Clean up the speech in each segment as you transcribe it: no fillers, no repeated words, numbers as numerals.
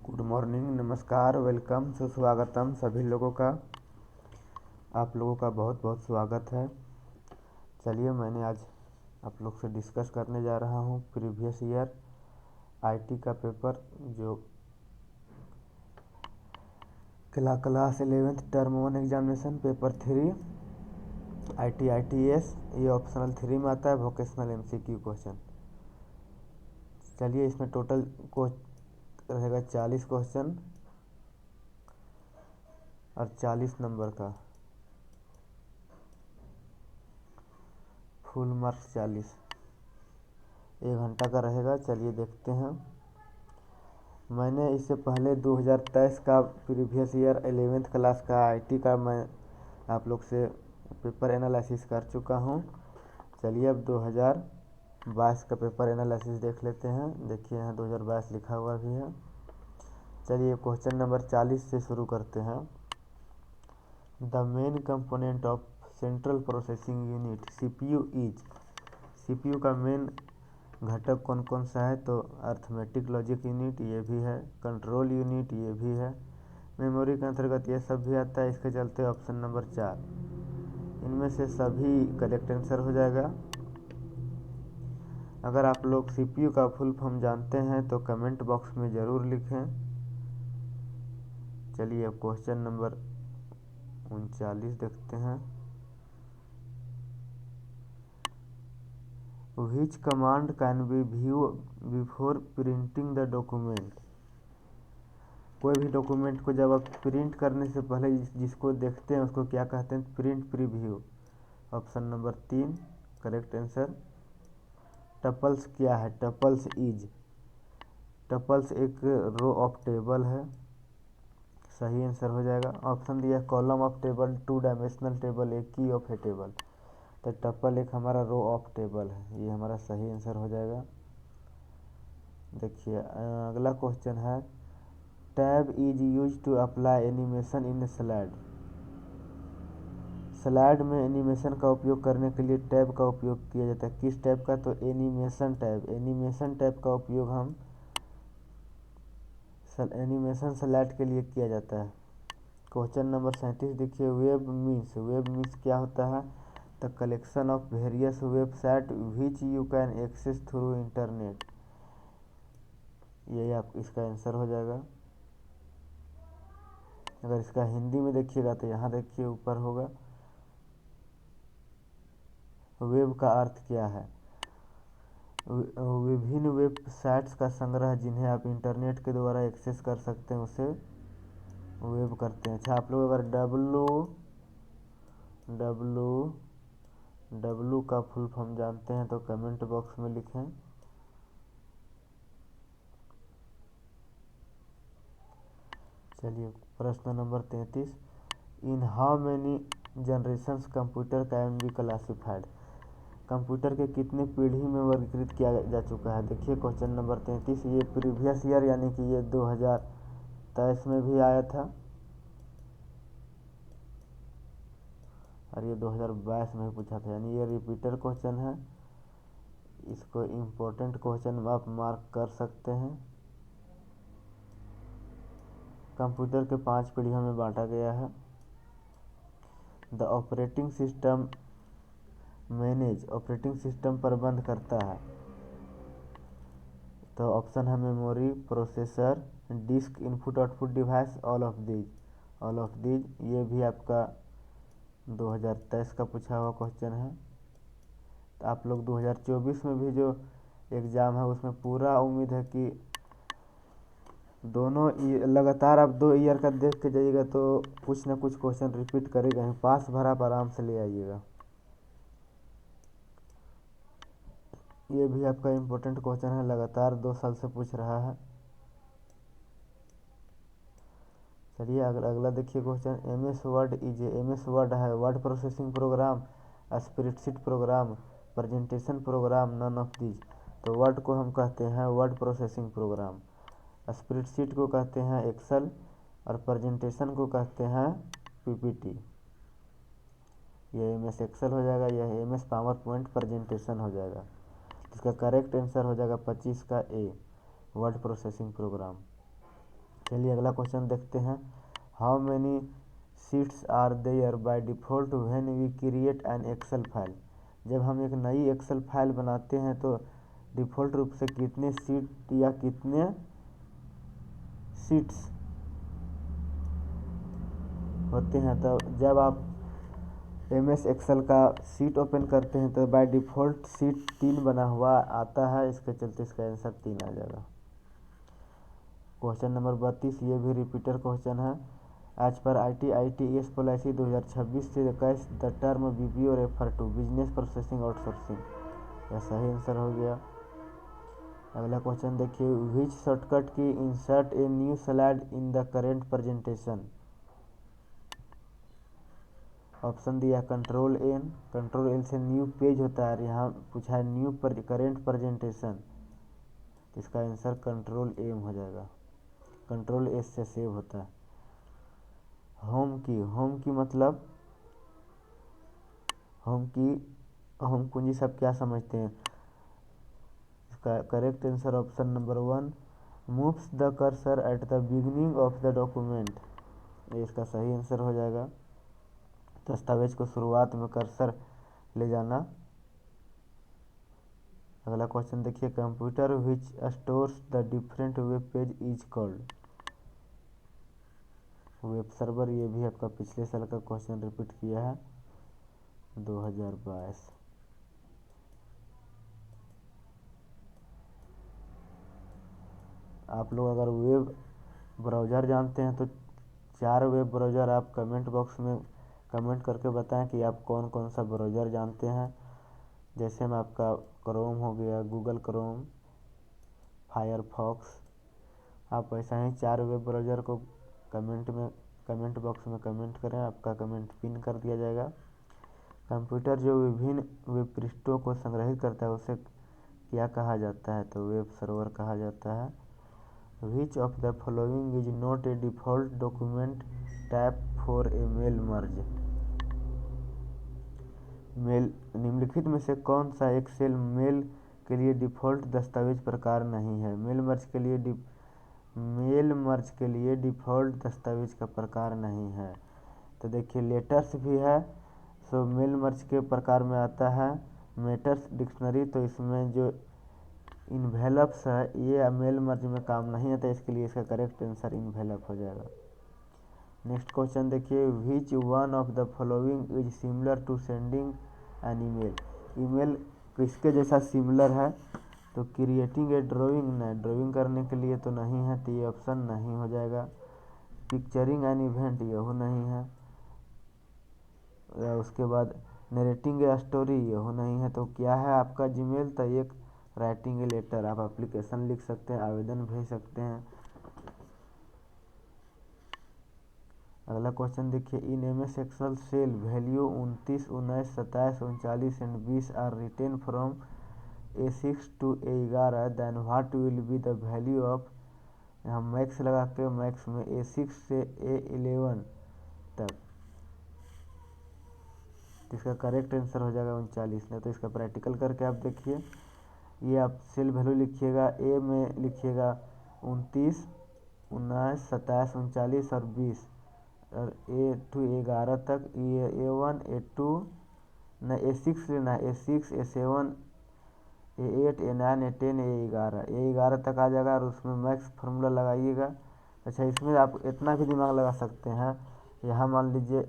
Good morning, नमस्कार, welcome, सुस्वागतम सभी लोगों का। आप लोगों का बहुत बहुत स्वागत है। चलिए, मैंने आज आप लोग से डिस्कस करने जा रहा हूँ प्रीवियस ईयर आईटी का पेपर, जो class 11th term 1 examination paper 3 ITS, ये ऑप्शनल 3 में आता है, वोकेशनल MCQ क्वेश्चन। चलिए, इसमें टोटल रहेगा 40 क्वेश्चन और 40 नंबर का, फुल मार्क्स 40, 1 घंटा का रहेगा। चलिए देखते हैं। मैंने इससे पहले 2023 का प्रीवियस ईयर 11th क्लास का आईटी का मैं आप लोग से पेपर एनालिसिस कर चुका हूं। चलिए अब 2022 का पेपर एनालिसिस देख लेते हैं। देखिए यहाँ 2022 लिखा हुआ भी है। चलिए क्वेश्चन नंबर 40 से शुरू करते हैं। The main component of central processing unit CPU is. CPU का मेन घटक कौन कौन सा है? तो अर्थमेटिक लॉजिक यूनिट ये भी है, कंट्रोल यूनिट ये भी है, मेमोरी के अंतर्गत ये सब भी आता है। इसके चलते ऑप्शन नंबर 4 इनमें से सभी करेक्ट आंसर हो जाएगा। अगर आप लोग CPU का फुल फॉर्म जानते हैं तो कमेंट बॉक्स में ज़रूर लिखें। चलिए अब क्वेश्चन नंबर 39 देखते हैं। Which command can be viewed before printing the document? कोई भी डॉक्यूमेंट को जब आप प्रिंट करने से पहले जिसको देखते हैं उसको क्या कहते हैं? Print preview. Option number 3 correct answer. Tuples क्या है? Tuples is. टपल्स एक रो ऑफ टेबल है, सही आंसर हो जाएगा। ऑप्शन दिया column of table, 2 dimensional table, एक की ऑफ ए टेबल। तो टपल एक हमारा रो ऑफ टेबल है, ये हमारा सही आंसर हो जाएगा। देखिए अगला क्वेश्चन है, tab is use to apply animation in slide. Slide में एनिमेशन का उपयोग करने के लिए टैब का उपयोग किया जाता है। किस टैब का? तो एनिमेशन टैब। एनिमेशन टैब का उपयोग हम एनिमेशन स्लाइड के लिए किया जाता है। क्वेश्चन नंबर 37 देखिए, वेब मीन्स। वेब मीन्स क्या होता है? The collection of various website which you can access through internet. यही आप इसका आंसर हो जाएगा। अगर इसका हिंदी में देखिएगा तो यहाँ देखिए ऊपर होगा। वेब का अर्थ क्या है? विभिन्न वेबसाइट्स का संग्रह जिन्हें आप इंटरनेट के द्वारा एक्सेस कर सकते हैं उसे वेब करते हैं। अच्छा, आप लोग अगर डब्लू का फुल फॉर्म जानते हैं तो कमेंट बॉक्स में लिखें। चलिए प्रश्न number 33, in how many generations computer can be classified. Computer के कितने पीढ़ी में वर्गीकृत किया जा चुका है? देखिए क्वेश्चन नंबर 33, ये प्रीवियस ईयर यानी कि ये 2023 में भी आया था और ये 2022 में भी पूछा था, यानी ये रिपीटर क्वेश्चन है। इसको इम्पोर्टेंट क्वेश्चन आप मार्क कर सकते हैं। कंप्यूटर के 5 पीढ़ियों में बांटा गया है। The operating system manage. Operating system प्रबंध करता है। तो ऑप्शन है memory, processor, disk, input output device, all of these. All of these ये भी आपका 2023 का पूछा हुआ क्वेश्चन है। तो आप लोग 2024 में भी जो एग्ज़ाम है उसमें पूरा उम्मीद है कि दोनों लगातार आप 2 ईयर का देख के जाइएगा तो कुछ ना कुछ क्वेश्चन रिपीट करेगा ही। पास भर आप आराम से ले आइएगा। ये भी आपका इम्पोर्टेंट क्वेश्चन है, लगातार 2 साल से पूछ रहा है। चलिए अगला देखिए question, MS word is. MS word है word processing program, spreadsheet program, presentation program, none of these. तो वर्ड को हम कहते हैं वर्ड प्रोसेसिंग प्रोग्राम, स्प्रेडशीट को कहते हैं एक्सेल और प्रेजेंटेशन को कहते हैं PPT। यह MS एक्सेल हो जाएगा, यह MS पावर पॉइंट प्रेजेंटेशन हो जाएगा। इसका करेक्ट आंसर हो जाएगा 25 का A, वर्ड प्रोसेसिंग प्रोग्राम। चलिए अगला क्वेश्चन देखते हैं। How many sheets are there by default when we create an Excel file. जब हम एक नई एक्सेल फाइल बनाते हैं तो डिफ़ॉल्ट रूप से कितने शीट या कितने शीट्स होते हैं। तो जब आप MS एक्सेल का शीट ओपन करते हैं तो बाय डिफ़ॉल्ट शीट 3 बना हुआ आता है, इसके चलते इसका आंसर 3 आ जाएगा। क्वेश्चन नंबर 32, ये भी रिपीटर क्वेश्चन है। एज पर ITITS पॉलिसी 2026 से 21 the term BPO refer to business processing outsourcing. यह सही आंसर हो गया। अगला क्वेश्चन देखिए, which shortcut key insert a new slide in the current presentation. Option दिया Ctrl+N, Ctrl+L से न्यू पेज होता है, यहाँ पूछा है न्यू करेंट प्रेजेंटेशन, इसका आंसर Ctrl+M हो जाएगा। Ctrl+S से सेव होता है। होम की मतलब होम कुंजी सब क्या समझते हैं। इसका correct answer option number 1, moves the cursor at the beginning of the document, ये इसका सही आंसर हो जाएगा। दस्तावेज को शुरुआत में कर्सर ले जाना। अगला क्वेश्चन देखिए, computer which stores the different web page is called. Web server, ये भी आपका पिछले साल का क्वेश्चन रिपीट किया है 2022। आप लोग अगर वेब ब्राउज़र जानते हैं तो 4 वेब ब्राउज़र आप कमेंट बॉक्स में कमेंट करके बताएं कि आप कौन कौन सा ब्राउज़र जानते हैं। जैसे में आपका क्रोम हो गया, गूगल क्रोम, फायरफॉक्स। आप ऐसा ही 4 वेब ब्राउज़र को कमेंट बॉक्स में कमेंट करें, आपका कमेंट पिन कर दिया जाएगा। कंप्यूटर जो विभिन्न वेब पृष्ठों को संग्रहित करता है उसे क्या कहा जाता है, तो वेब सर्वर कहा जाता है। Which of the following is not a default document type for a mail merge. निम्नलिखित में से कौन सा एक्सेल मेल के लिए डिफ़ॉल्ट दस्तावेज प्रकार नहीं है। मेल मर्ज के लिए डिफ़ॉल्ट दस्तावेज का प्रकार नहीं है। तो देखिए लेटर्स भी है, सो मेल मर्ज के प्रकार में आता है। मैटर्स डिक्शनरी, तो इसमें जो इन्वेलप्स है ये मेल मर्ज में काम नहीं आता, इसके लिए इसका करेक्ट आंसर इन्वेलप हो जाएगा। नेक्स्ट क्वेश्चन देखिए, which one of the following is similar to sending an email. Email किसके जैसा सिमिलर है, तो क्रिएटिंग ए ड्राइंग, न ड्राइंग करने के लिए तो नहीं है, तो ये ऑप्शन नहीं हो जाएगा। पिक्चरिंग एन इवेंट, यह नहीं है। या उसके बाद नरेटिंग ए स्टोरी, यह नहीं है। तो क्या है आपका जीमेल, तो एक राइटिंग ए लेटर, आप एप्लीकेशन लिख सकते हैं, आवेदन भेज सकते हैं। अगला क्वेश्चन देखिए, in MS Excel cell value 29, 19, 27, 39 and 20 are written from A6 to A11, then what will be the value of, यहाँ मैक्स लगा के मैक्स में A6 से A11 तक, इसका करेक्ट आंसर हो जाएगा 39। नहीं तो इसका प्रैक्टिकल करके आप देखिए, ये आप सेल वैल्यू लिखिएगा, ए में लिखिएगा 29, 19, 27, 39 और 20, और A2 11 तक, ये A1 A2 न A6 लेना है, A6 A7 A8 A9 A10 A11, A11 तक आ जाएगा और उसमें मैक्स फार्मूला लगाइएगा। अच्छा, इसमें आप इतना भी दिमाग लगा सकते हैं, यहाँ मान लीजिए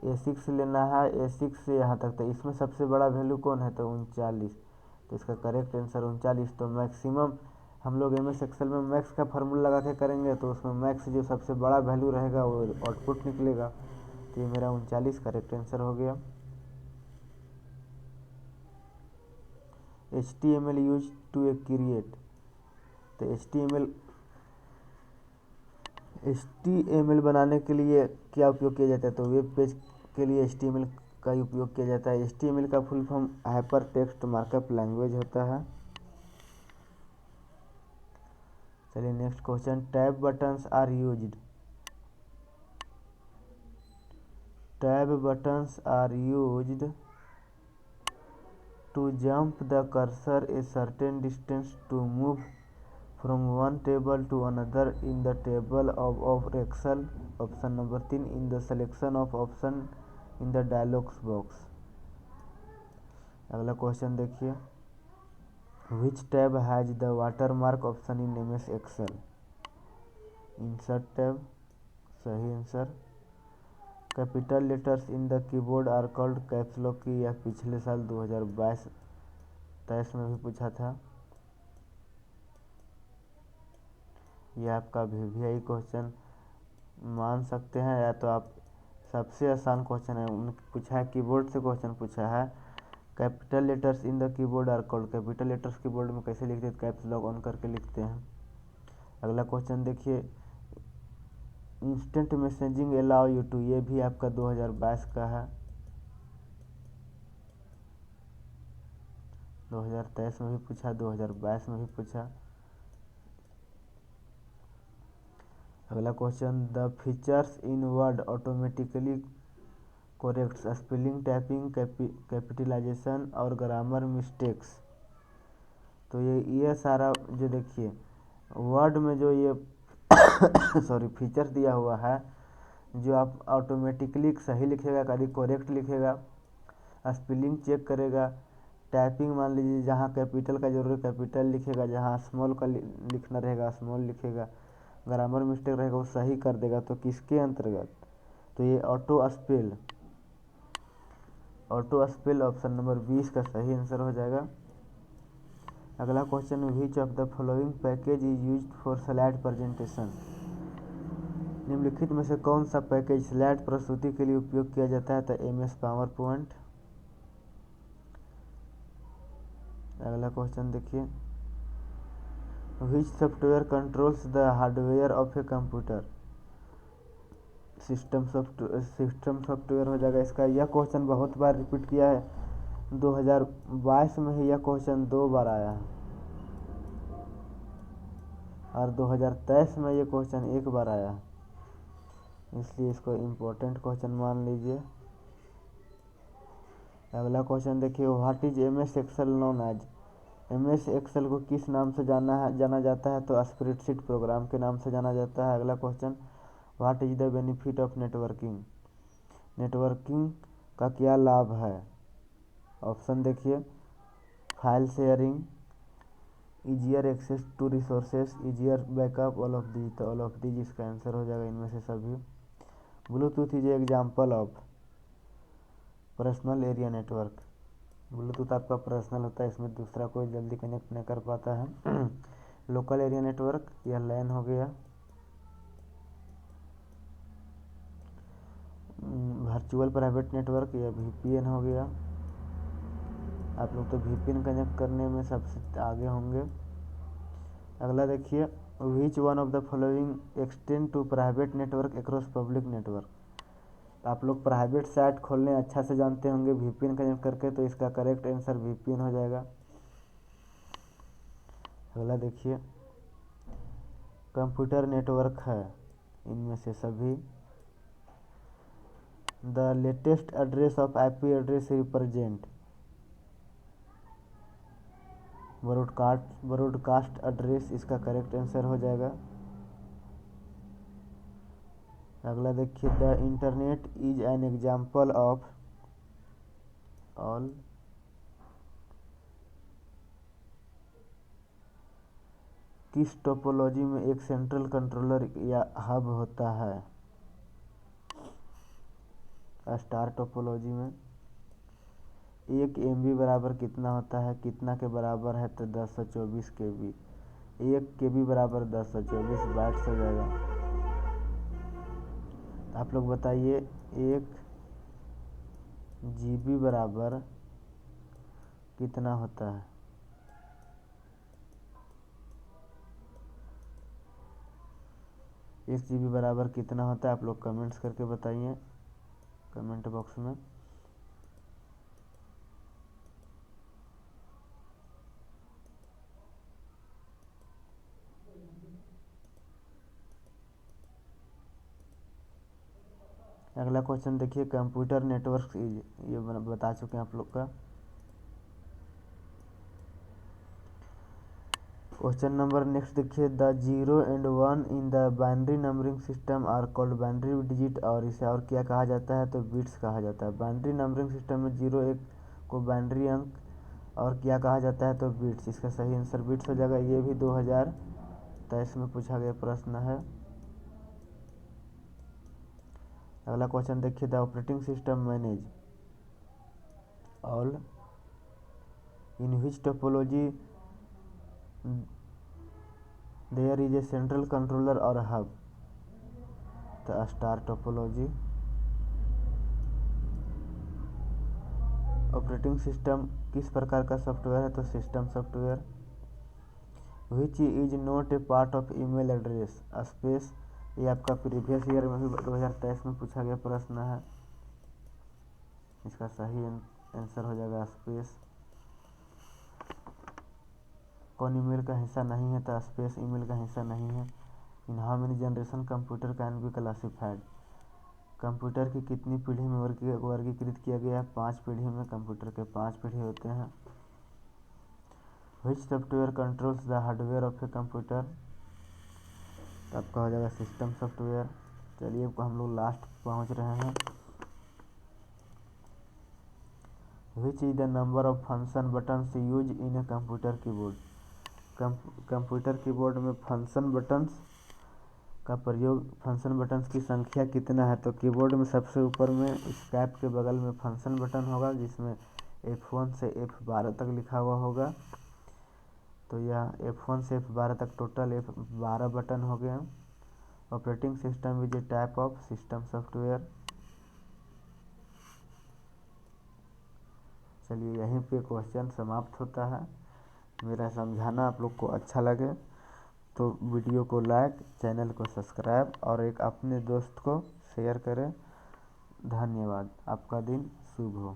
A6 लेना है, A6 से यहाँ तक, तो इसमें सबसे बड़ा वैल्यू कौन है, तो 39, तो इसका करेक्ट आंसर 39। तो मैक्सिमम हम लोग MS एक्सेल में मैक्स का फार्मूला लगा के करेंगे तो उसमें मैक्स जो सबसे बड़ा वैल्यू रहेगा वो आउटपुट निकलेगा। तो ये मेरा 39 करेक्ट आंसर हो गया। HTML use to a create, तो HTML बनाने के लिए क्या उपयोग किया जाता है, तो वेब पेज के लिए HTML का उपयोग किया जाता है। HTML का full form hyper text markup language होता है। चलिए next question, tab buttons are used to jump the cursor a certain distance to move from one table to another in the table of Excel. Option number 3 in the selection of option in the dialogs box. अगला question देखिए, which tab has the water mark option in MS Excel. Insert tab, सही answer. Capital letters in the keyboard are called caps lock key, यह पिछले साल 2022-23 में भी पूछा था। यह आपका VVI क्वेश्चन मान सकते हैं, या तो आप सबसे आसान क्वेश्चन है उनने पूछा है, कीबोर्ड से क्वेश्चन पूछा है। Capital letters in the keyboard are called, capital letters keyboard में कैसे लिखते हैं, कैप्स लॉक ऑन करके लिखते हैं। अगला क्वेश्चन देखिए, instant messaging allow you to, ये भी आपका 2022 का है, 2023 में भी पूछा, 2022 में भी पूछा। अगला question, the features in word automatically corrects spelling, typing, capitalization और ग्रामर मिस्टेक्स। तो ये सारा जो देखिए वर्ड में जो ये सॉरी फीचर्स दिया हुआ है, जो आप ऑटोमेटिकली सही लिखेगा, कभी करेक्ट लिखेगा, स्पेलिंग चेक करेगा, टाइपिंग मान लीजिए जहाँ कैपिटल का जरूरत कैपिटल लिखेगा, जहाँ स्मॉल का लिखना रहेगा स्मॉल लिखेगा, ग्रामर मिस्टेक रहेगा वो सही कर देगा। तो किसके अंतर्गत, तो ये ऑटो स्पेल ऑप्शन नंबर 20 का सही आंसर हो जाएगा। अगला question, which of the following package is used for slide presentation. निम्नलिखित में से कौन सा पैकेज स्लाइड प्रस्तुति के लिए उपयोग किया जाता है, तो MS पावर पॉइंट। अगला क्वेश्चन देखिए, विच software controls the hardware of a computer. System software हो जाएगा इसका। यह क्वेश्चन बहुत बार रिपीट किया है, 2022 में ही यह क्वेश्चन 2 बार आया है, और 2023 में ये क्वेश्चन 1 बार आया है, इसलिए इसको इम्पोर्टेंट क्वेश्चन मान लीजिए। अगला क्वेश्चन देखिए, what is MS Excel known as. MS Excel को किस नाम से जाना जाता है, तो स्प्रेडशीट प्रोग्राम के नाम से जाना जाता है। अगला question, what is the benefit of networking. Networking का क्या लाभ है। ऑप्शन देखिए, file sharing, easier access to resources, easier backup, all of these. तो ऑल ऑफ दीज इसका आंसर हो जाएगा इनमें से सभी। Bluetooth is example of personal area network. Bluetooth आपका पर्सनल होता है, इसमें दूसरा कोई जल्दी कनेक्ट नहीं कर पाता है। लोकल एरिया नेटवर्क, यह लैन हो गया। वर्चुअल प्राइवेट नेटवर्क, यह VPN हो गया। आप लोग तो VPN कनेक्ट करने में सबसे आगे होंगे। अगला देखिए, which one of the following extend to private network across public network. आप लोग प्राइवेट साइट खोलने अच्छा से जानते होंगे VPN कनेक्ट करके, तो इसका करेक्ट आंसर VPN हो जाएगा। अगला देखिए, कंप्यूटर नेटवर्क है इनमें से सभी। The latest address of IP address represent broadcast address, इसका करेक्ट आंसर हो जाएगा। अगला देखिए, the internet is an example of all. किस टोपोलॉजी में एक सेंट्रल कंट्रोलर या हब होता है। स्टार टोपोलॉजी में। 1 MB बराबर कितना होता है, कितना के बराबर है, तो 1024 KB। 1 KB बराबर 1024 बाइट्स हो जाएगा। आप लोग बताइए 1 GB बराबर कितना होता है। एक GB बराबर कितना होता है, आप लोग कमेंट्स करके बताइए कमेंट बॉक्स में। अगला क्वेश्चन देखिए, कंप्यूटर नेटवर्क, ये बता चुके हैं आप लोग का। क्वेश्चन नंबर नेक्स्ट देखिए, the 0 and 1 in the binary numbering system are called binary digit, और इसे और क्या कहा जाता है, तो बिट्स कहा जाता है। बाइनरी नंबरिंग सिस्टम में 0 1 को बाइनरी अंक और क्या कहा जाता है, तो बिट्स। इसका सही आंसर बिट्स हो जाएगा। ये भी 2023 में पूछा गया प्रश्न है। अगला क्वेश्चन देखिए, the operating system manage all in which topology there is a central controller और hub, the star topology. Operating system किस प्रकार का सॉफ्टवेयर है, तो system software. Which is not a part of email address space, ये आपका previous year में भी 2023 में पूछा गया प्रश्न है। इसका सही आंसर हो जाएगा स्पेस। कौन ईमेल का हिस्सा नहीं है, तो स्पेस ईमेल का हिस्सा नहीं है। In how many generation computer can be classified, computer की कितनी पीढ़ी में वर्गीकृत किया गया है, 5 पीढ़ी में। कंप्यूटर के 5 पीढ़ी होते हैं। विच software controls the hardware of a computer, तो आपका हो जाएगा सिस्टम सॉफ्टवेयर। चलिए हम लोग लास्ट पहुंच रहे हैं। Which is the number of function buttons use in a computer keyboard, computer keyboard में फंक्शन बटन्स का प्रयोग, फंक्शन बटन्स की संख्या कितना है, तो कीबोर्ड में सबसे ऊपर में स्कैप के बगल में फंक्शन बटन होगा, जिसमें F1 से F12 तक लिखा हुआ होगा। तो यह F1 से F12 तक टोटल F12 बटन हो गया। Operating system is a type of system software. चलिए यहीं पे क्वेश्चन समाप्त होता है। मेरा समझाना आप लोग को अच्छा लगे तो वीडियो को लाइक, चैनल को सब्सक्राइब और एक अपने दोस्त को शेयर करें। धन्यवाद। आपका दिन शुभ हो।